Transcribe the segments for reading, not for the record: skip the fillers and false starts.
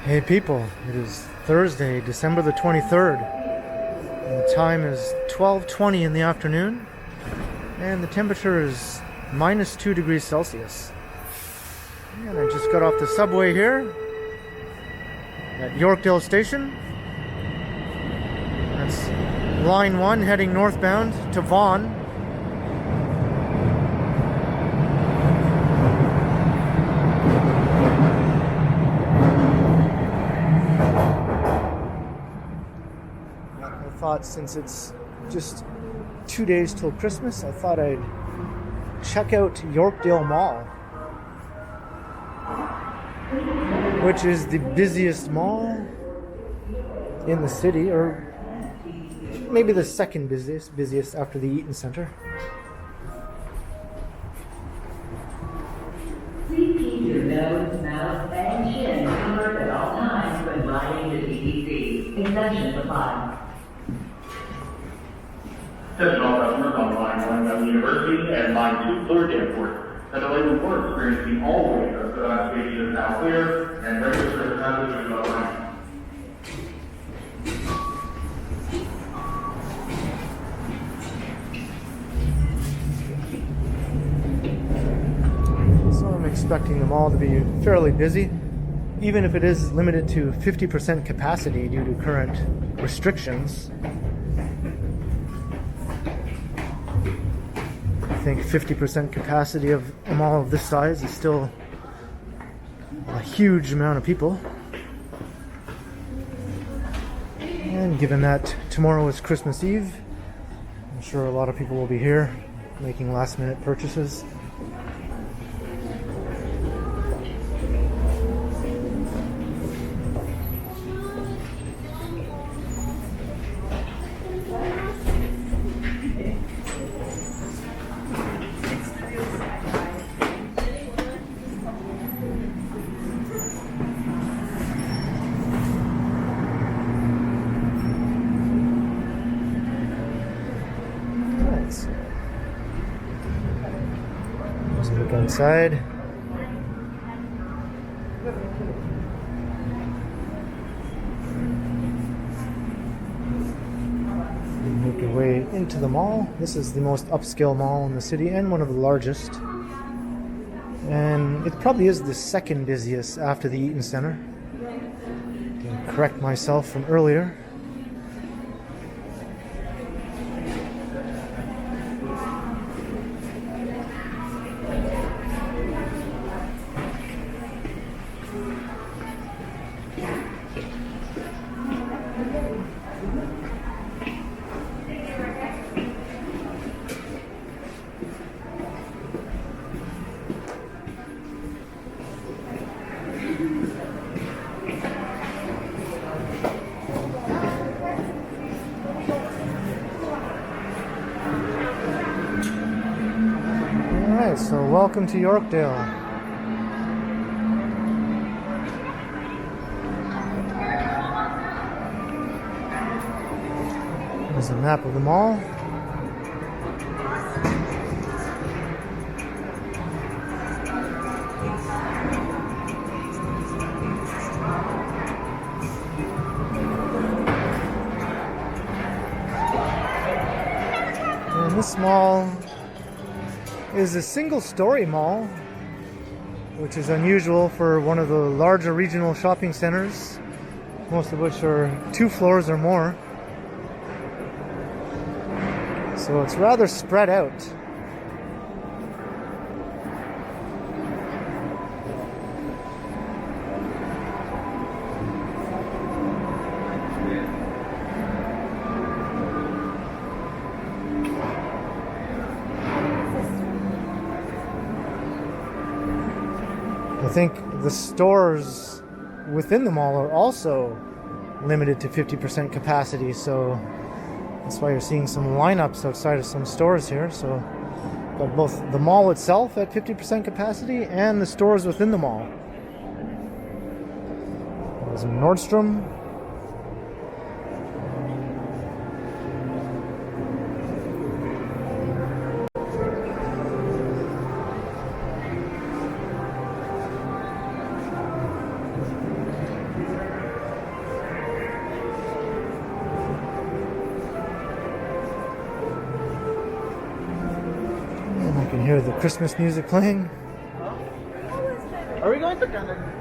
Hey people, it is Thursday, December the 23rd. And the time is 12:20 in the afternoon, and the temperature is -2 degrees Celsius. And I just got off the subway here at Yorkdale Station. That's line 1 heading northbound to Vaughan. I thought, since it's just 2 days till Christmas, I thought I'd check out Yorkdale Mall, which is the busiest mall in the city, or maybe the second busiest after the Eaton Center. Please keep your nose, mouth, and chin covered at all times when riding the TTC. Exceptions apply. Attention all customers on line 1 Young University and line 2 Florida Airport. The delay report experiencing all the way to the station is now clear, and regular service times are about line. So I'm expecting the mall to be fairly busy, even if it is limited to 50% capacity due to current restrictions. I think 50% capacity of a mall of this size is still a huge amount of people. And given that tomorrow is Christmas Eve, I'm sure a lot of people will be here making last-minute purchases. Let's look inside. Make your way into the mall. This is the most upscale mall in the city and one of the largest. And it probably is the second busiest after the Eaton Center. I can correct myself from earlier. Alright, so welcome to Yorkdale. There's a map of the mall. And this mall is a single-story mall, which is unusual for one of the larger regional shopping centers, most of which are 2 floors or more. So it's rather spread out. I think the stores within the mall are also limited to 50% capacity, so that's why you're seeing some lineups outside of some stores here. So, got both the mall itself at 50% capacity and the stores within the mall. There's a Nordstrom. hear the Christmas music playing. Are we going to Canada?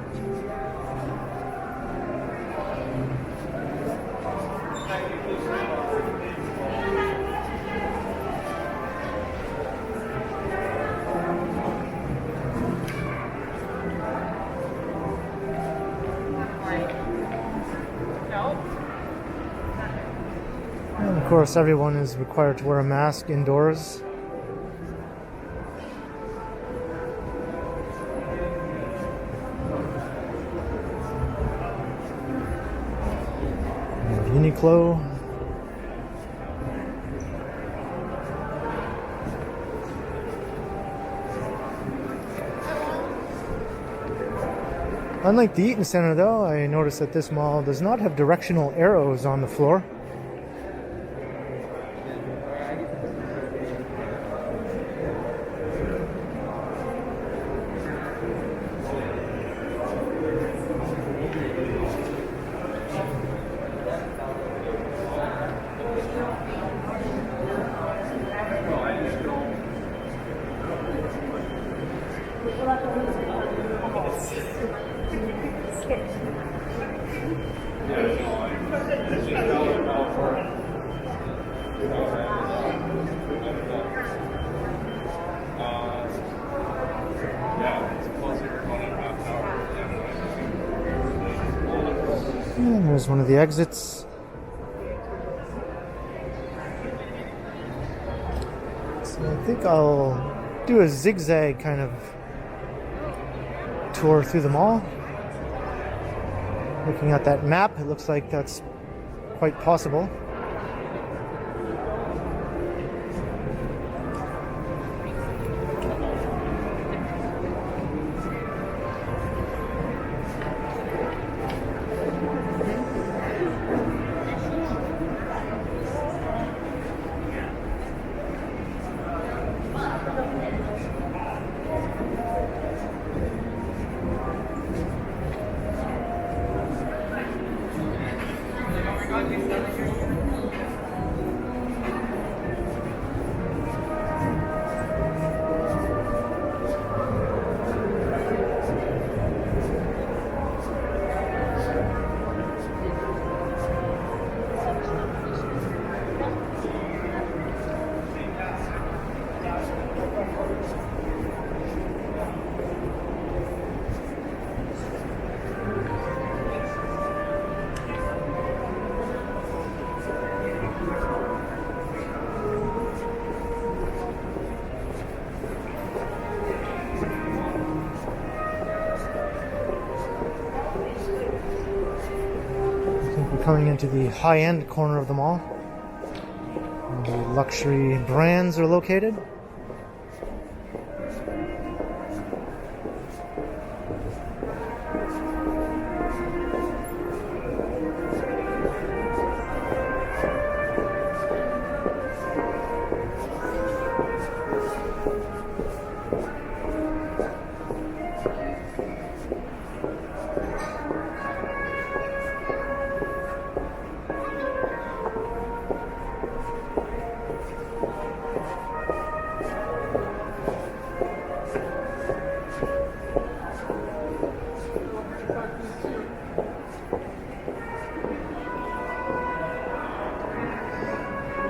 And of course, everyone is required to wear a mask indoors. And Uniqlo. Unlike the Eaton Center, though, I noticed that this mall does not have directional arrows on the floor. And there's one of the exits. So I think I'll do a zigzag kind of tour through the mall. Looking at that map, it looks like that's quite possible. Coming into the high-end corner of the mall, where the luxury brands are located.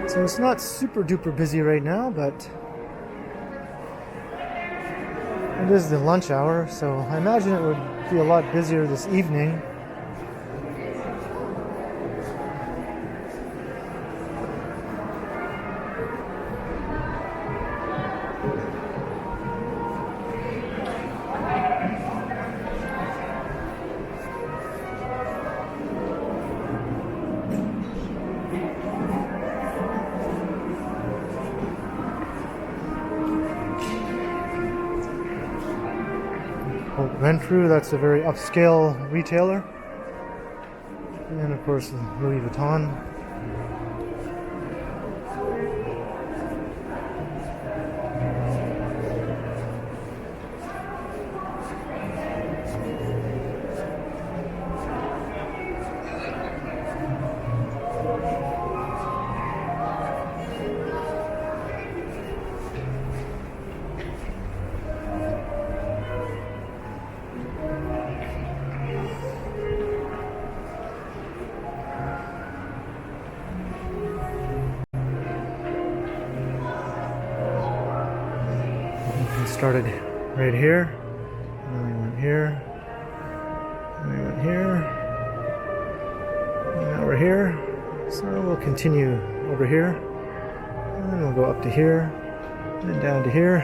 So it's not super duper busy right now, but it is the lunch hour, so I imagine it would be a lot busier this evening. Renfrew, that's a very upscale retailer. And of course, Louis Vuitton. started right here, and then we went here, and we went here, and now we're here. So we'll continue over here, and then we'll go up to here, and then down to here.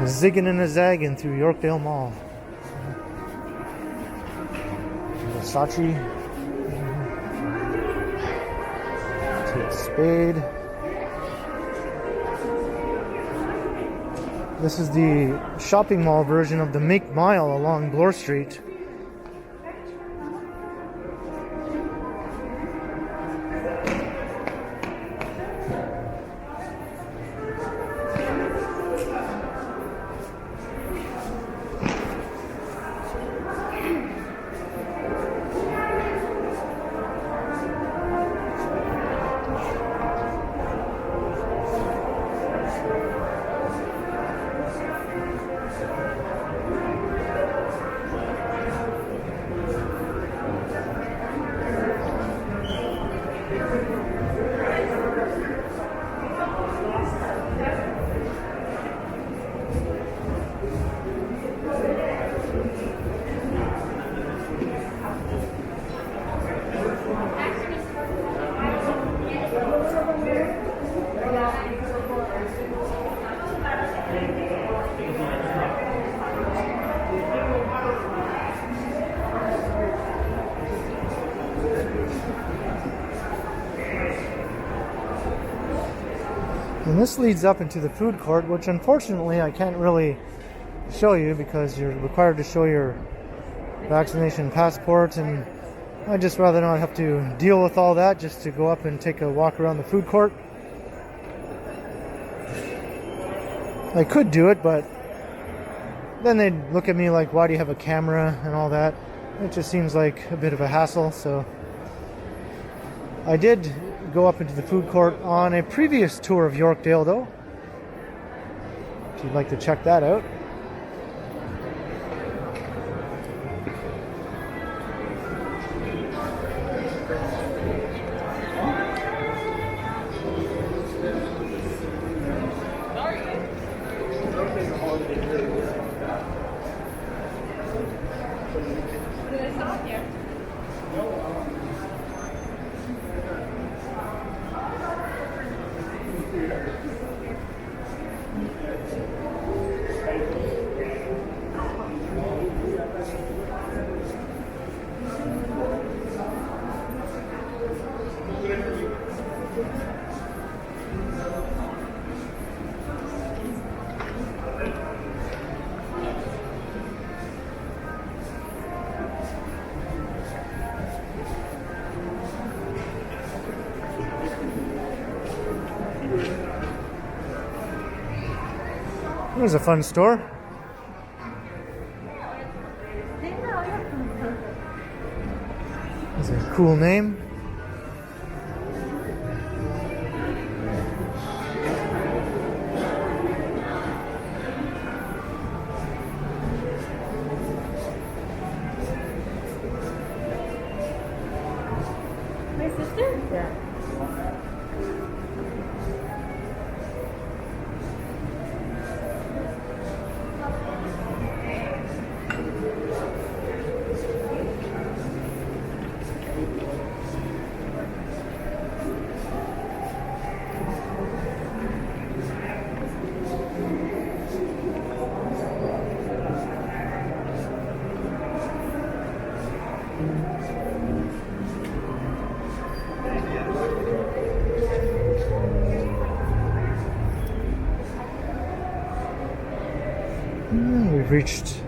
Zigging and a zagging through Yorkdale Mall. Versace. Kate Spade. This is the shopping mall version of the Make Mile along Bloor Street. And this leads up into the food court, which unfortunately I can't really show you because you're required to show your vaccination passport, and I'd just rather not have to deal with all that just to go up and take a walk around the food court. I could do it, but then they'd look at me like, why do you have a camera and all that? It just seems like a bit of a hassle, so I did go up into the food court on a previous tour of Yorkdale, though, if you'd like to check that out. There's a fun store. That's a cool name. My sister? Yeah. We've reached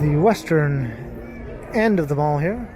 the western end of the mall here.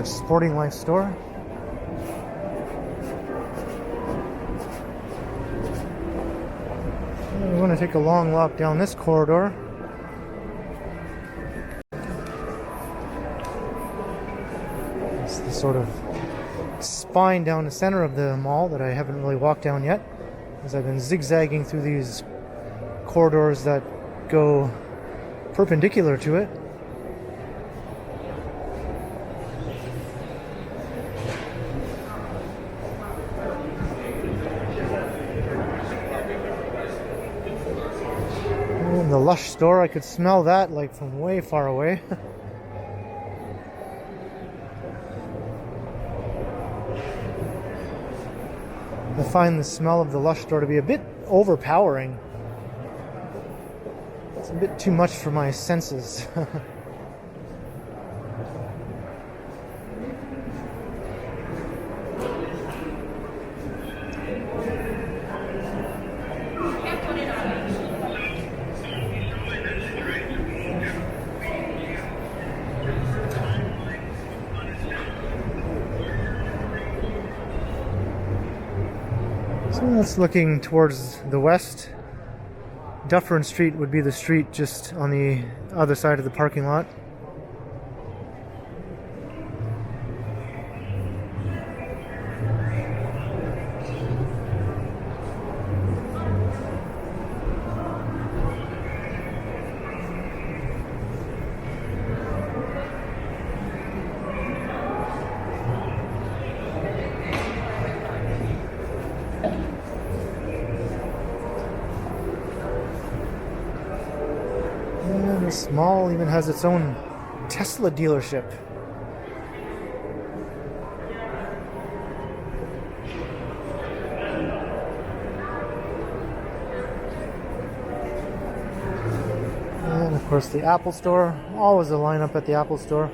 large sporting life store. And we're going to take a long walk down this corridor. It's the sort of spine down the center of the mall that I haven't really walked down yet, as I've been zigzagging through these corridors that go perpendicular to it. Oh, the Lush store, I could smell that like from way far away. I find the smell of the Lush store to be a bit overpowering. It's a bit too much for my senses. So that's looking towards the west. Dufferin Street would be the street just on the other side of the parking lot. And this mall even has its own Tesla dealership. And of course the Apple Store. Always a lineup at the Apple Store.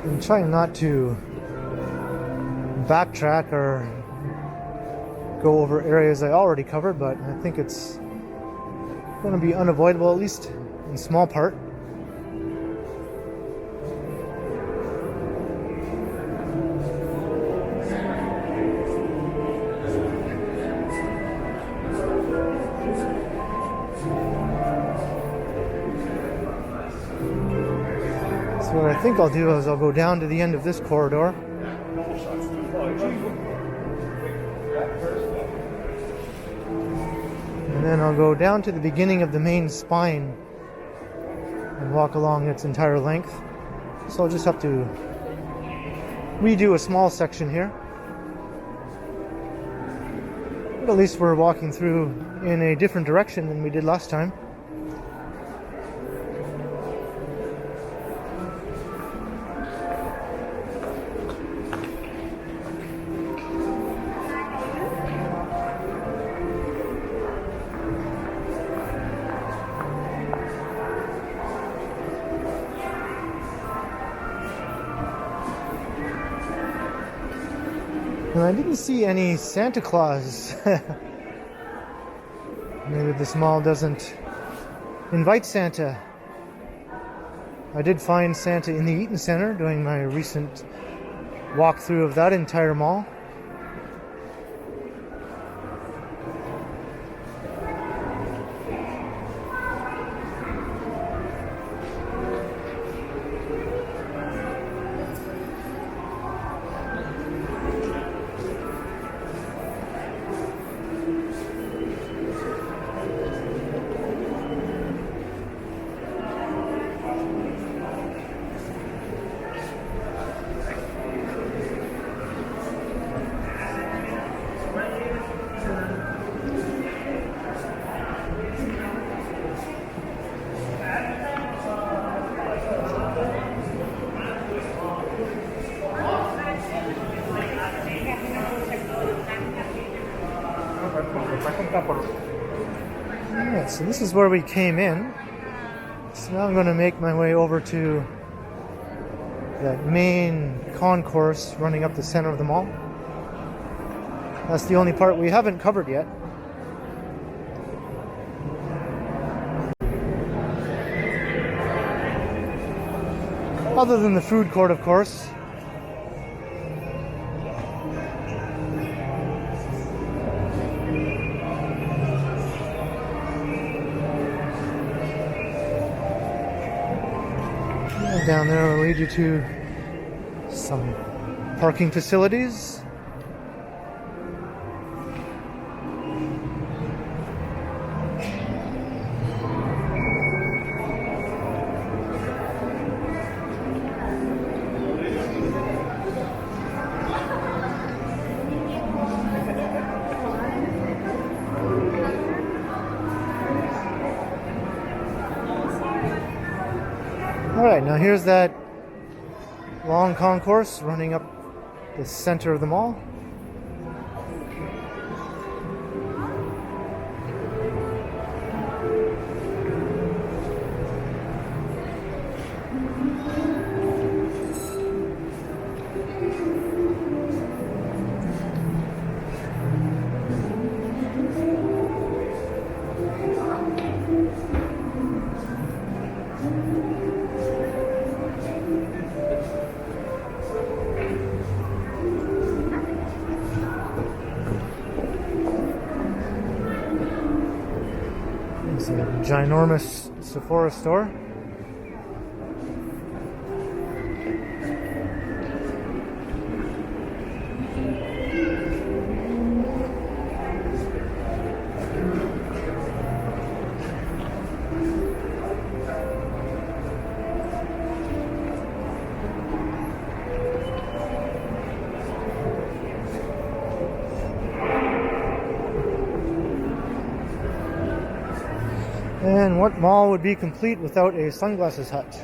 I'm trying not to backtrack or go over areas I already covered, but I think it's going to be unavoidable, at least in small part. So what I think I'll do is I'll go down to the end of this corridor. And then I'll go down to the beginning of the main spine and walk along its entire length. So I'll just have to redo a small section here. But at least we're walking through in a different direction than we did last time. And I didn't see any Santa Claus. Maybe this mall doesn't invite Santa. I did find Santa in the Eaton Center during my recent walkthrough of that entire mall. Alright, so this is where we came in. So now I'm going to make my way over to that main concourse running up the center of the mall. That's the only part we haven't covered yet. Other than the food court, of course. And down there will lead you to some parking facilities. Alright, now here's that long concourse running up the center of the mall. It's a ginormous Sephora store. And what mall would be complete without a sunglasses hut?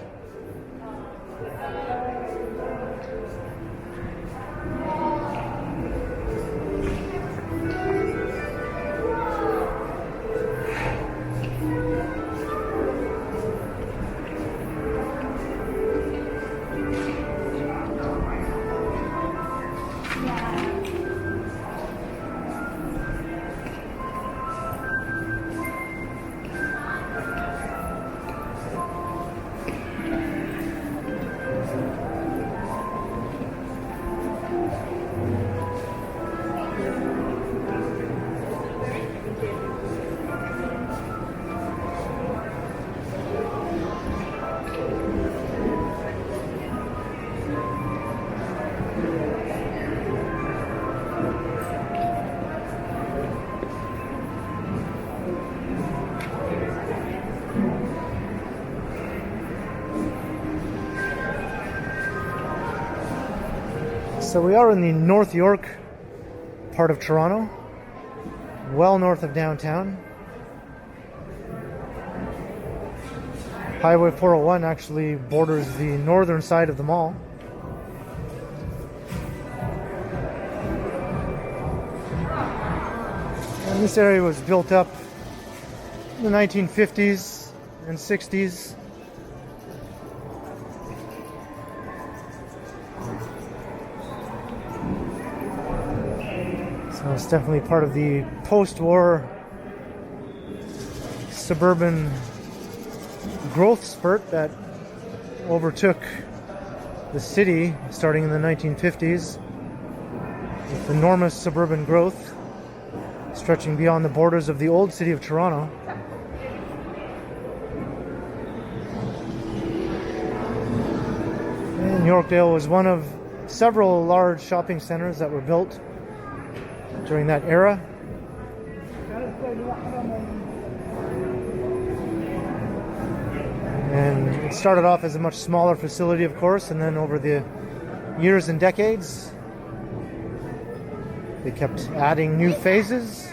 So we are in the North York part of Toronto, well north of downtown. Highway 401 actually borders the northern side of the mall. And this area was built up in the 1950s and 60s. So it's definitely part of the post-war suburban growth spurt that overtook the city starting in the 1950s with enormous suburban growth stretching beyond the borders of the old city of Toronto. And Yorkdale was one of several large shopping centers that were built during that era. And it started off as a much smaller facility, of course, and then over the years and decades, they kept adding new phases.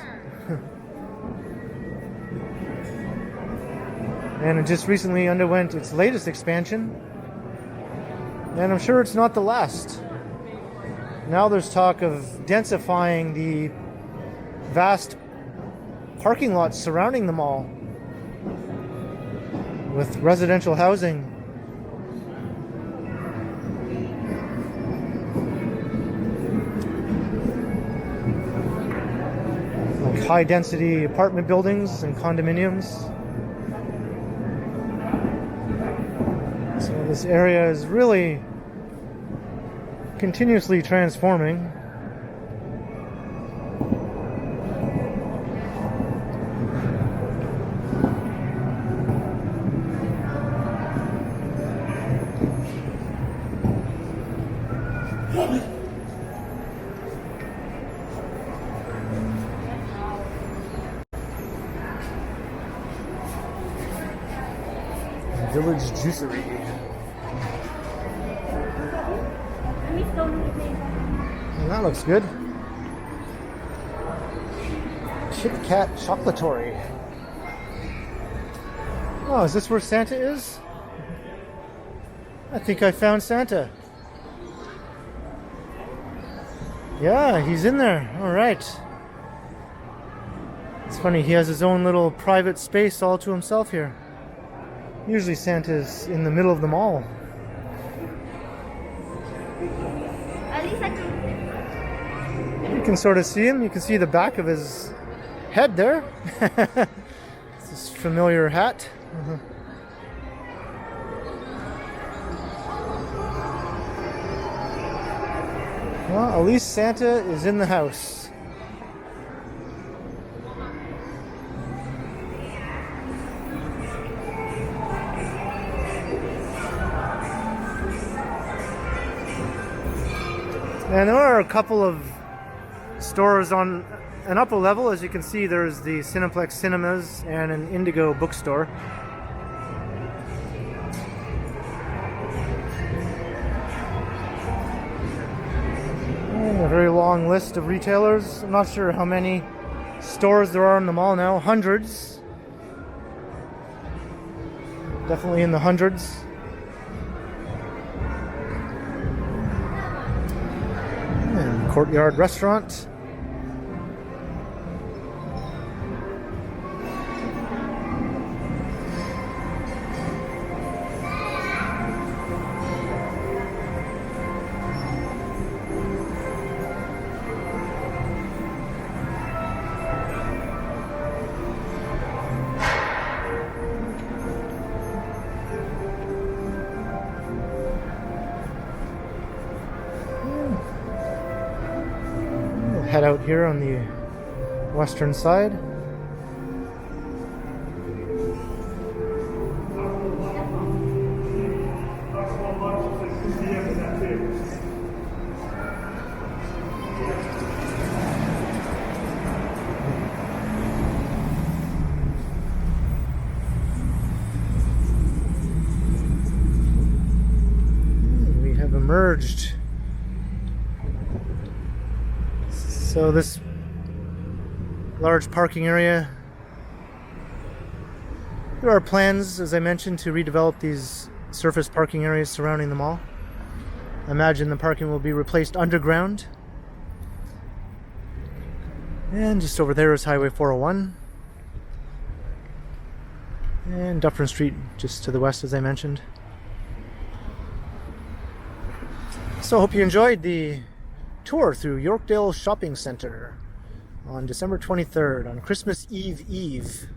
And it just recently underwent its latest expansion. And I'm sure it's not the last. Now there's talk of densifying the vast parking lots surrounding the mall with residential housing. Like high density apartment buildings and condominiums. So this area is really continuously transforming. Village Juicery. And that looks good. Kit Kat Chocolatory. Oh, is this where Santa is? I think I found Santa. Yeah, he's in there. All right. It's funny, he has his own little private space all to himself here. Usually Santa's in the middle of the mall. You can sort of see him. You can see the back of his head there. It's this familiar hat. Well, at least Santa is in the house. And there are a couple of stores on an upper level. As you can see, there's the Cineplex Cinemas and an Indigo bookstore. And a very long list of retailers. I'm not sure how many stores there are in the mall now. Hundreds. Definitely in the hundreds. Courtyard restaurant. Head out here on the western side. We have emerged. So this large parking area, there are plans, as I mentioned, to redevelop these surface parking areas surrounding the mall. I imagine the parking will be replaced underground. And just over there is Highway 401. And Dufferin Street just to the west, as I mentioned. So I hope you enjoyed the tour through Yorkdale Shopping Center on December 23rd, on Christmas Eve.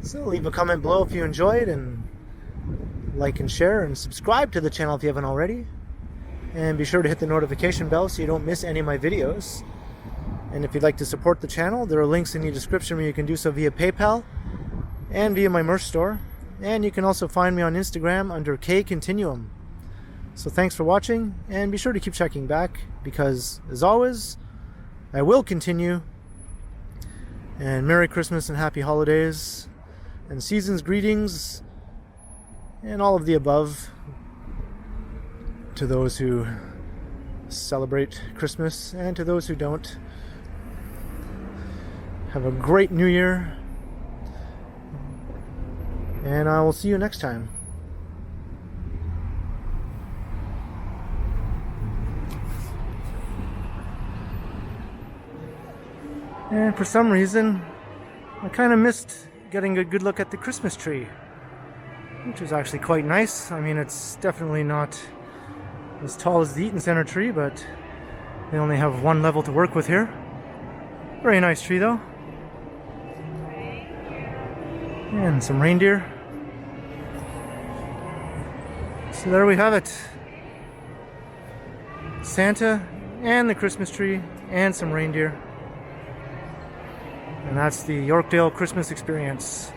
So leave a comment below if you enjoyed, and like and share and subscribe to the channel if you haven't already. And be sure to hit the notification bell so you don't miss any of my videos. And if you'd like to support the channel, there are links in the description where you can do so via PayPal and via my merch store. And you can also find me on Instagram under KContinuum. So thanks for watching, and be sure to keep checking back, because as always, I will continue. And Merry Christmas and Happy Holidays, and season's greetings, and all of the above to those who celebrate Christmas, and to those who don't. Have a great New Year, and I will see you next time. And for some reason, I kind of missed getting a good look at the Christmas tree, which is actually quite nice. I mean, it's definitely not as tall as the Eaton Center tree, but they only have one level to work with here. Very nice tree though. And some reindeer. So there we have it. Santa and the Christmas tree and some reindeer. And that's the Yorkdale Christmas experience.